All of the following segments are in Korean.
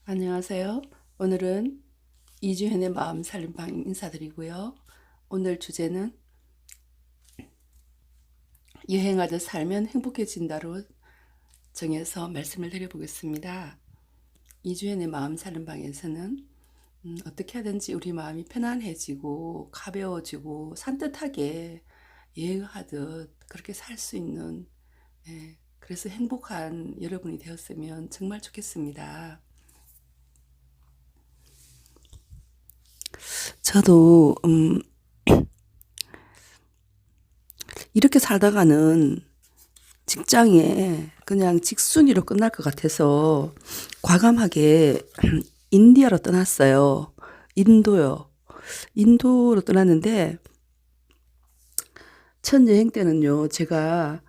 안녕하세요. 오늘은 이주현의 마음 살림방 인사드리고요. 오늘 주제는 여행하듯 살면 행복해진다로 정해서 말씀을 드려보겠습니다. 이주현의 마음 살림방에서는 어떻게 하든지 우리 마음이 편안해지고 가벼워지고 산뜻하게 여행하듯 그렇게 살 수 있는, 그래서 행복한 여러분이 되었으면 정말 좋겠습니다. 저도 이렇게 살다가는 직장에 그냥 직순위로 끝날 것 같아서 과감하게 인디아로 떠났어요. 인도요. 인도로 떠났는데 첫 여행 때는요, 제가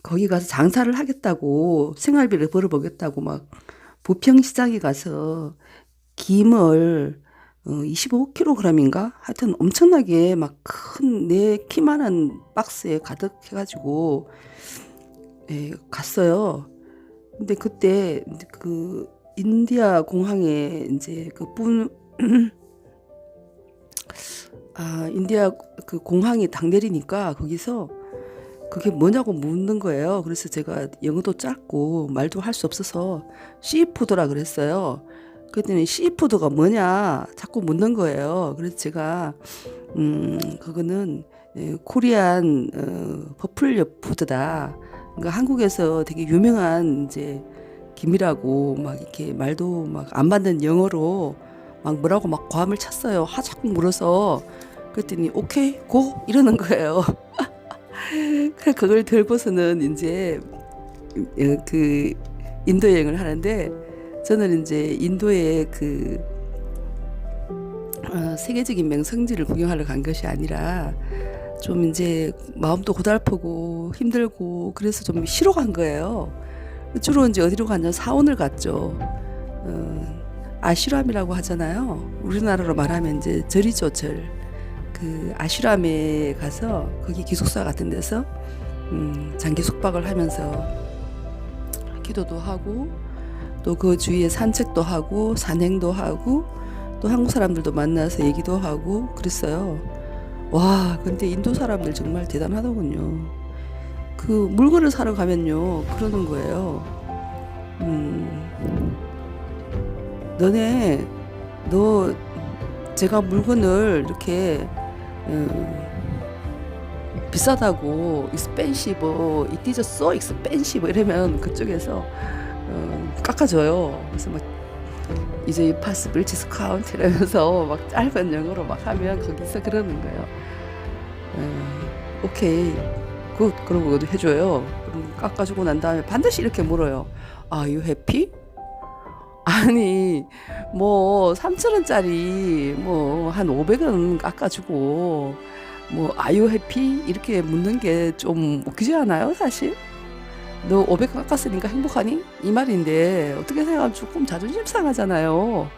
거기 가서 장사를 하겠다고 생활비를 벌어보겠다고 막 부평시장에 가서 김을 25kg인가? 하여튼 엄청나게 막 큰 내 키만한 박스에 가득 해가지고 갔어요. 근데 그때 그 인디아 공항에 이제 인디아 그 공항이 당 내리니까 거기서 그게 뭐냐고 묻는 거예요. 그래서 제가 영어도 짧고 말도 할 수 없어서 씨푸드라 그랬어요. 그랬더니 씨푸드가 뭐냐 자꾸 묻는 거예요. 그래서 제가 그거는 코리안 버플 푸드다. 그러니까 한국에서 되게 유명한 이제 김이라고 막 이렇게 말도 막 안 받는 영어로 막 뭐라고 막 고함을 쳤어요. 자꾸 물어서 그랬더니 오케이 고 이러는 거예요. 그걸 들고서는 이제 그 인도 여행을 하는데 저는 이제 인도의 그 세계적인 명성지를 구경하러 간 것이 아니라 좀 이제 마음도 고달프고 힘들고 그래서 좀 쉬러 간 거예요. 주로 이제 어디로 갔냐 사원을 갔죠. 아슈람이라고 하잖아요. 우리나라로 말하면 이제 절이죠, 절. 그 아슈람에 가서 거기 기숙사 같은 데서 장기 숙박을 하면서 기도도 하고 또 그 주위에 산책도 하고 산행도 하고 또 한국 사람들도 만나서 얘기도 하고 그랬어요. 와, 근데 인도 사람들 정말 대단하더군요. 그 물건을 사러 가면요 그러는 거예요. 너네 너 제가 물건을 이렇게 비싸다고 expensive, it is so expensive 이러면 그쪽에서 깎아줘요. 그래서 막 이제 possible discount 이러면서 막 짧은 영어로 막 하면 거기서 그러는 거예요. 오케이 굿 그러고 해줘요. 그리고 깎아주고 난 다음에 반드시 이렇게 물어요. Are you happy? 아니 뭐 3,000원짜리 뭐 한 500원 깎아주고 뭐 아유 해피 이렇게 묻는 게 좀 웃기지 않아요 사실? 너 500원 깎았으니까 행복하니? 이 말인데 어떻게 생각하면 조금 자존심 상하잖아요.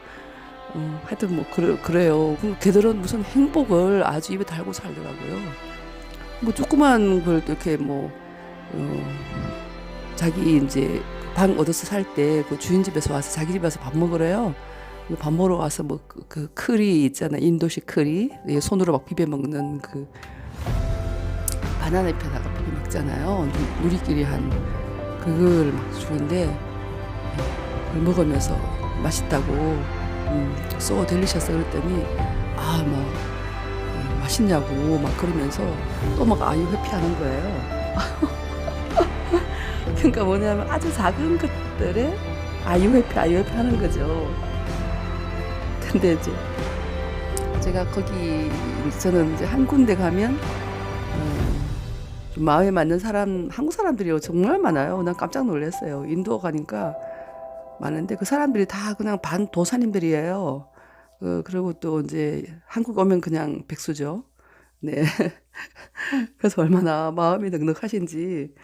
하여튼 뭐 그래요. 그럼 걔들은 무슨 행복을 아주 입에 달고 살더라고요. 뭐 조그만 걸 이렇게 뭐 자기 이제 방 얻어서 살 때 그 주인 집에서 와서 자기 집에서 밥 먹으래요. 밥 먹으러 와서 뭐 그 커리 있잖아, 인도식 커리 손으로 막 비벼 먹는 그 바나나 잎에다가 비벼 먹잖아요. 누리끼리 한 그걸 막 주는데 그걸 먹으면서 맛있다고 소 델리셔스 그랬더니 막 맛있냐고 막 그러면서 또 막 아유 회피하는 거예요. 그러니까 뭐냐면 아주 작은 것들에 아유 회피 하는 거죠. 근데 이제 제가 거기 저는 이제 한 군데 가면 좀 마음에 맞는 사람 한국 사람들이 정말 많아요. 난 깜짝 놀랐어요. 인도 가니까 많은데 그 사람들이 다 그냥 반도사님들이에요. 그리고 또 이제 한국 오면 그냥 백수죠. 네. 그래서 얼마나 마음이 넉넉하신지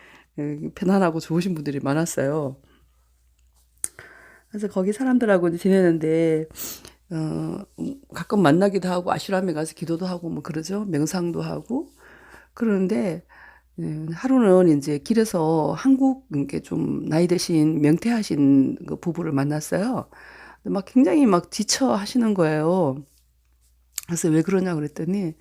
편안하고 좋으신 분들이 많았어요. 그래서 거기 사람들하고 이제 지내는데 가끔 만나기도 하고 아슈람에 가서 기도도 하고 뭐 그러죠. 명상도 하고 그러는데 하루는 이제 길에서 한국 이렇게 좀 나이 드신 명퇴하신 그 부부를 만났어요. 근데 막 굉장히 막 지쳐 하시는 거예요. 그래서 왜 그러냐 그랬더니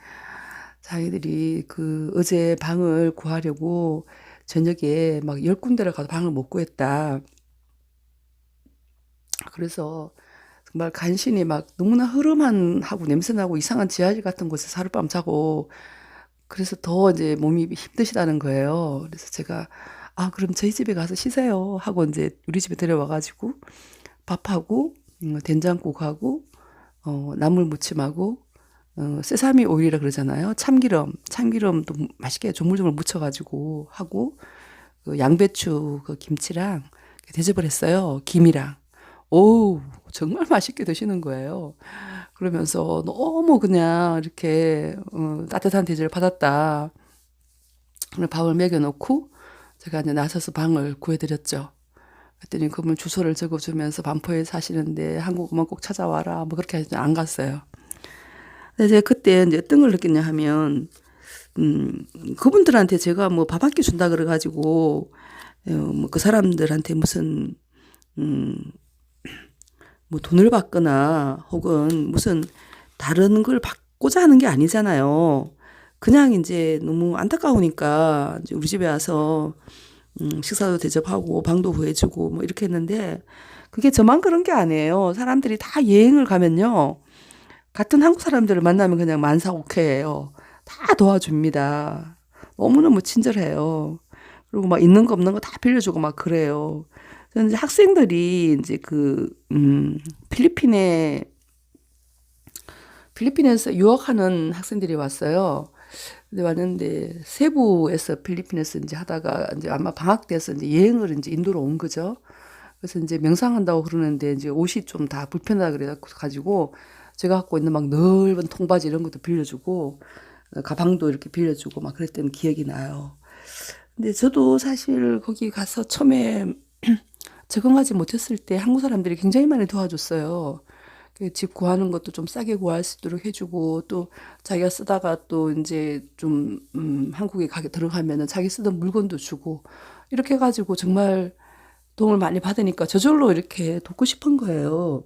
자기들이 그 어제 방을 구하려고 저녁에 막 10군데를 가서 방을 못 구했다. 그래서 정말 간신히 막 너무나 흐름한 하고 냄새나고 이상한 지하실 같은 곳에서 하룻밤 자고 그래서 더 이제 몸이 힘드시다는 거예요. 그래서 제가 아, 그럼 저희 집에 가서 쉬세요 하고 이제 우리 집에 데려와가지고 밥하고 된장국하고 나물 무침하고 세사미 오일이라 그러잖아요. 참기름도 맛있게 조물조물 묻혀가지고 하고 그 양배추 그 김치랑 대접을 했어요. 김이랑. 오, 정말 맛있게 드시는 거예요. 그러면서 너무 그냥 이렇게 따뜻한 대접을 받았다. 오늘 밥을 먹여놓고 제가 이제 나서서 방을 구해드렸죠. 그랬더니 그분 주소를 적어주면서 반포에 사시는데 한국 오면 꼭 찾아와라. 뭐 그렇게 해서 안 갔어요. 근데 제가 그때 이제 어떤 걸 느꼈냐 하면, 그분들한테 제가 뭐 밥 한 끼 준다 그래가지고, 뭐 그 사람들한테 무슨, 음, 뭐 돈을 받거나 혹은 무슨 다른 걸 받고자 하는 게 아니잖아요. 그냥 이제 너무 안타까우니까 이제 우리 집에 와서 식사도 대접하고 방도 구해주고 뭐 이렇게 했는데 그게 저만 그런 게 아니에요. 사람들이 다 여행을 가면요. 같은 한국 사람들을 만나면 그냥 만사오케예요. 다 도와줍니다. 너무너무 친절해요. 그리고 막 있는 거 없는 거 다 빌려주고 막 그래요. 저는 이제 학생들이 이제 필리핀에서 유학하는 학생들이 왔어요. 근데 왔는데 세부에서 필리핀에서 이제 하다가 이제 아마 방학 때서 이제 여행을 이제 인도로 온 거죠. 그래서 이제 명상한다고 그러는데 이제 옷이 좀 다 불편하다 그래 가지고 제가 갖고 있는 막 넓은 통바지 이런 것도 빌려주고 가방도 이렇게 빌려주고 막 그랬던 기억이 나요. 근데 저도 사실 거기 가서 처음에 적응하지 못했을 때 한국 사람들이 굉장히 많이 도와줬어요. 집 구하는 것도 좀 싸게 구할 수 있도록 해주고 또 자기가 쓰다가 또 이제 좀 한국에 가게 들어가면은 자기 쓰던 물건도 주고 이렇게 해가지고 정말 도움을 많이 받으니까 저절로 이렇게 돕고 싶은 거예요.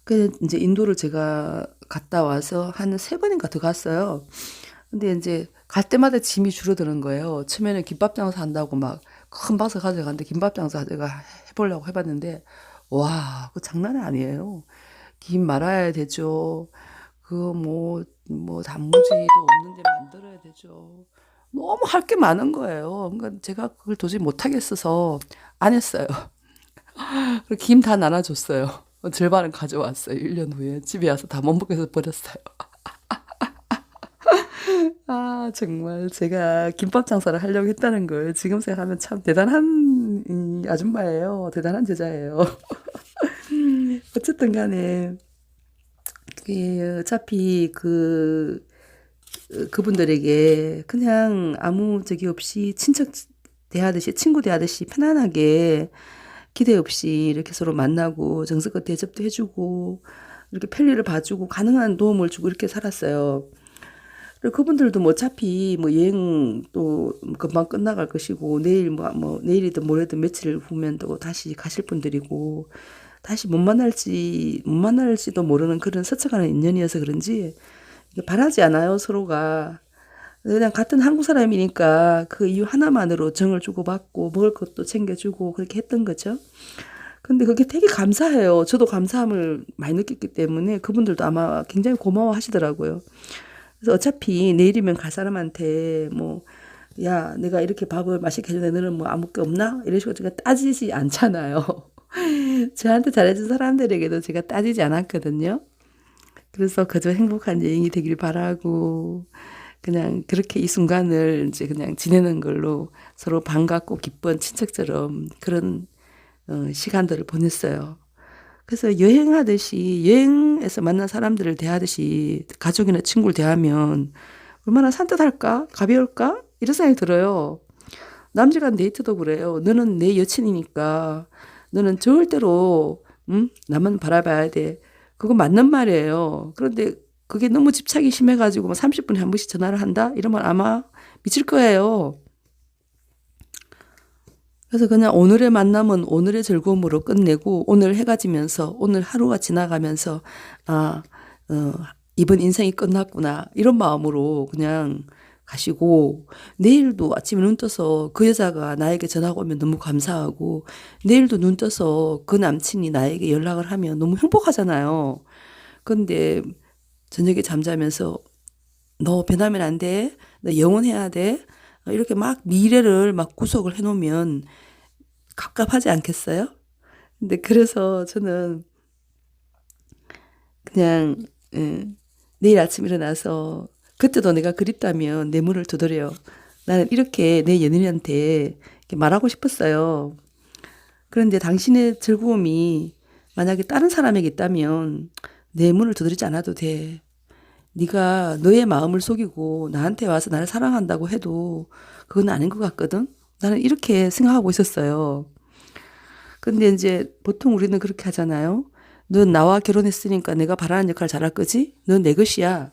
그 이제 인도를 제가 갔다 와서 한 3번인가 더 갔어요. 근데 이제 갈 때마다 짐이 줄어드는 거예요. 처음에는 김밥 장사 한다고 막 큰 박스 가져갔는데 김밥 장사 제가 해보려고 해봤는데 와, 그 장난이 아니에요. 김 말아야 되죠. 그거 뭐 단무지도 없는데 만들어야 되죠. 너무 할 게 많은 거예요. 그러니까 제가 그걸 도저히 못하겠어서 안 했어요. 그리고 김 다 나눠줬어요. 절반은 가져왔어요. 1년 후에 집에 와서 다 못 먹게 해서 버렸어요. 아, 정말 제가 김밥 장사를 하려고 했다는 걸 지금 생각하면 참 대단한 아줌마예요. 대단한 제자예요. 어쨌든 간에 어차피 그분들에게 그냥 아무 적이 없이 친척 대하듯이 친구 대하듯이 편안하게 기대 없이 이렇게 서로 만나고 정성껏 대접도 해주고 이렇게 편리를 봐주고 가능한 도움을 주고 이렇게 살았어요. 그리고 그분들도 뭐 어차피 뭐 여행 또 금방 끝나갈 것이고 내일 뭐 내일이든 모레든 며칠 후면 또 다시 가실 분들이고 다시 못 만날지도 모르는 그런 스쳐가는 인연이어서 그런지 바라지 않아요, 서로가. 그냥 같은 한국 사람이니까 그 이유 하나만으로 정을 주고받고 먹을 것도 챙겨주고 그렇게 했던 거죠. 근데 그게 되게 감사해요. 저도 감사함을 많이 느꼈기 때문에 그분들도 아마 굉장히 고마워 하시더라고요. 그래서 어차피 내일이면 갈 사람한테 뭐, 야, 내가 이렇게 밥을 맛있게 해주는데 너는 뭐 아무 게 없나? 이런 식으로 제가 따지지 않잖아요. 저한테 잘해준 사람들에게도 제가 따지지 않았거든요. 그래서 그저 행복한 여행이 되길 바라고, 그냥 그렇게 이 순간을 이제 그냥 지내는 걸로 서로 반갑고 기쁜 친척처럼 그런 시간들을 보냈어요. 그래서 여행하듯이 여행에서 만난 사람들을 대하듯이 가족이나 친구를 대하면 얼마나 산뜻할까? 가벼울까? 이런 생각이 들어요. 남지간 데이트도 그래요. 너는 내 여친이니까 너는 절대로 나만 바라봐야 돼. 그거 맞는 말이에요. 그런데 그게 너무 집착이 심해가지고 막 30분에 한 번씩 전화를 한다? 이러면 아마 미칠 거예요. 그래서 그냥 오늘의 만남은 오늘의 즐거움으로 끝내고 오늘 해가 지면서 오늘 하루가 지나가면서 아, 이번 인생이 끝났구나 이런 마음으로 그냥 가시고 내일도 아침에 눈 떠서 그 여자가 나에게 전화가 오면 너무 감사하고 내일도 눈 떠서 그 남친이 나에게 연락을 하면 너무 행복하잖아요. 근데 저녁에 잠자면서 너 변하면 안 돼. 너 영원해야 돼. 이렇게 막 미래를 막 구속을 해놓으면 갑갑하지 않겠어요? 근데 그래서 저는 그냥 내일 아침 일어나서 그때도 내가 그립다면 내 문을 두드려. 나는 이렇게 내 연인한테 이렇게 말하고 싶었어요. 그런데 당신의 즐거움이 만약에 다른 사람에게 있다면 내 문을 두드리지 않아도 돼. 네가 너의 마음을 속이고 나한테 와서 나를 사랑한다고 해도 그건 아닌 것 같거든. 나는 이렇게 생각하고 있었어요. 근데 이제 보통 우리는 그렇게 하잖아요. 넌 나와 결혼했으니까 내가 바라는 역할 잘할 거지? 넌 내 것이야.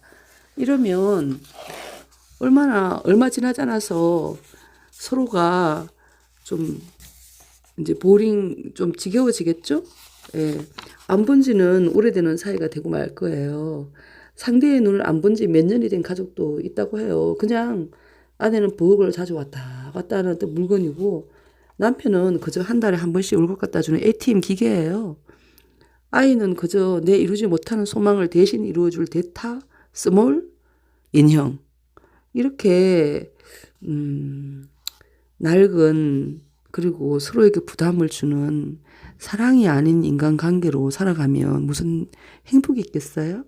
이러면 얼마 지나지 않아서 서로가 좀 이제 보링 좀 지겨워지겠죠? 예. 안 본 지는 오래되는 사이가 되고 말 거예요. 상대의 눈을 안 본 지 몇 년이 된 가족도 있다고 해요. 그냥 아내는 부엌을 자주 왔다 갔다 하는 어떤 물건이고 남편은 그저 한 달에 한 번씩 월급 갖다 주는 ATM 기계예요. 아이는 그저 내 이루지 못하는 소망을 대신 이루어줄 대타, 스몰, 인형. 이렇게 낡은 그리고 서로에게 부담을 주는 사랑이 아닌 인간관계로 살아가면 무슨 행복이 있겠어요?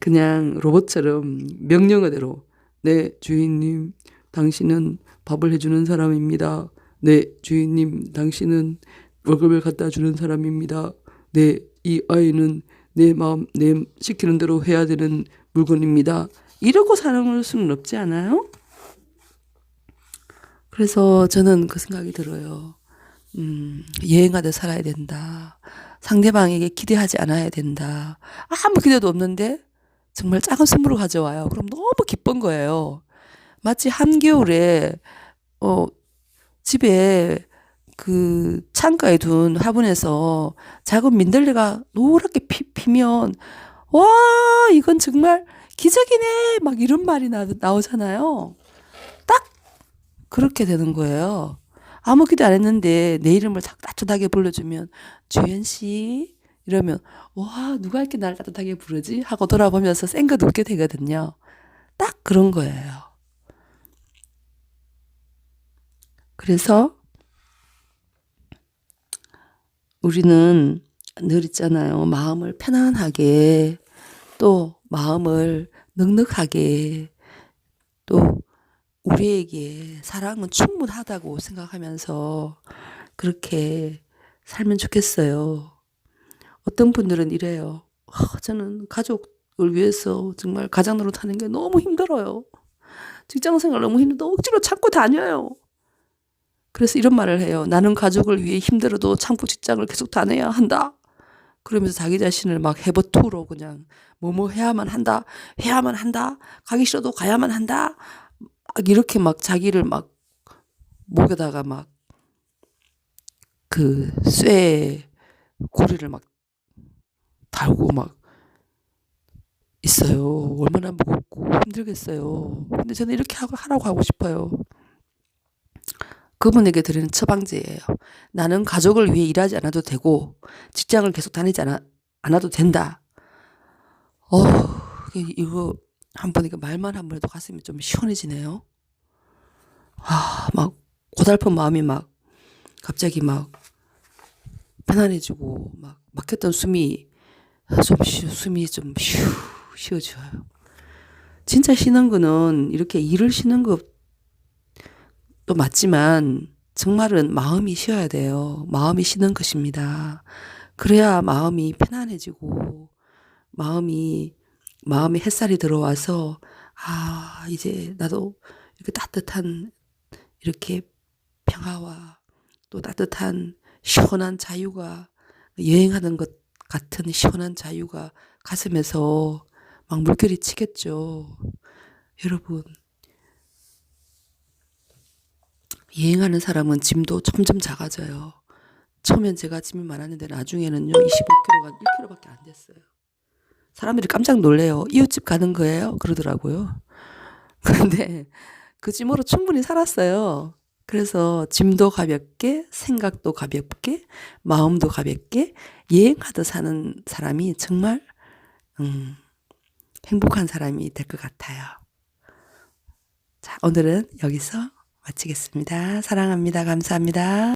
그냥 로봇처럼 명령어대로 네 주인님 당신은 밥을 해주는 사람입니다. 네 주인님 당신은 월급을 갖다 주는 사람입니다. 네 이 아이는 내 마음 내 시키는 대로 해야 되는 물건입니다. 이러고 사는 수는 없지 않아요? 그래서 저는 그 생각이 들어요. 여행하듯 살아야 된다. 상대방에게 기대하지 않아야 된다. 아무 기대도 없는데 정말 작은 선물을 가져와요. 그럼 너무 기쁜 거예요. 마치 한겨울에 어 집에 그 창가에 둔 화분에서 작은 민들레가 노랗게 피면 와 이건 정말 기적이네 막 이런 말이 나오잖아요. 딱 그렇게 되는 거예요. 아무 기도 안 했는데 내 이름을 따뜻하게 불러주면 주연 씨 이러면 와 누가 이렇게 나를 따뜻하게 부르지 하고 돌아보면서 쌩긋 웃게 되거든요. 딱 그런 거예요. 그래서 우리는 늘 있잖아요. 마음을 편안하게 또 마음을 넉넉하게 또 우리에게 사랑은 충분하다고 생각하면서 그렇게 살면 좋겠어요. 어떤 분들은 이래요. 저는 가족을 위해서 정말 가장 노릇하는 게 너무 힘들어요. 직장생활 너무 힘들어 억지로 참고 다녀요. 그래서 이런 말을 해요. 나는 가족을 위해 힘들어도 참고 직장을 계속 다녀야 한다. 그러면서 자기 자신을 막 해버투로 그냥 뭐뭐 해야만 한다. 해야만 한다. 가기 싫어도 가야만 한다. 막 이렇게 막 자기를 막 목에다가 막 그 쇠 고리를 막 달고 막 있어요. 얼마나 무겁고 힘들겠어요. 근데 저는 이렇게 하라고 하고 싶어요. 그분에게 드리는 처방제예요. 나는 가족을 위해 일하지 않아도 되고 직장을 계속 다니지 않아도 된다. 이거 한 번 이거 말만 한 번 해도 가슴이 좀 시원해지네요. 막 고달픈 마음이 막 갑자기 막 편안해지고 막 막혔던 숨이 좀 쉬어져요. 진짜 쉬는 거는 이렇게 일을 쉬는 것도 맞지만 정말은 마음이 쉬어야 돼요. 마음이 쉬는 것입니다. 그래야 마음이 편안해지고 마음이 햇살이 들어와서 이제 나도 이렇게 따뜻한 이렇게 평화와 또 따뜻한 시원한 자유가 여행하는 것 같은 시원한 자유가 가슴에서 막 물결이 치겠죠. 여러분, 여행하는 사람은 짐도 점점 작아져요. 처음엔 제가 짐이 많았는데 나중에는요 25kg가 1kg밖에 안 됐어요. 사람들이 깜짝 놀래요. 이웃집 가는 거예요? 그러더라고요. 그런데 그 짐으로 충분히 살았어요. 그래서 짐도 가볍게, 생각도 가볍게, 마음도 가볍게 여행하듯 사는 사람이 정말 행복한 사람이 될 것 같아요. 자, 오늘은 여기서 마치겠습니다. 사랑합니다. 감사합니다.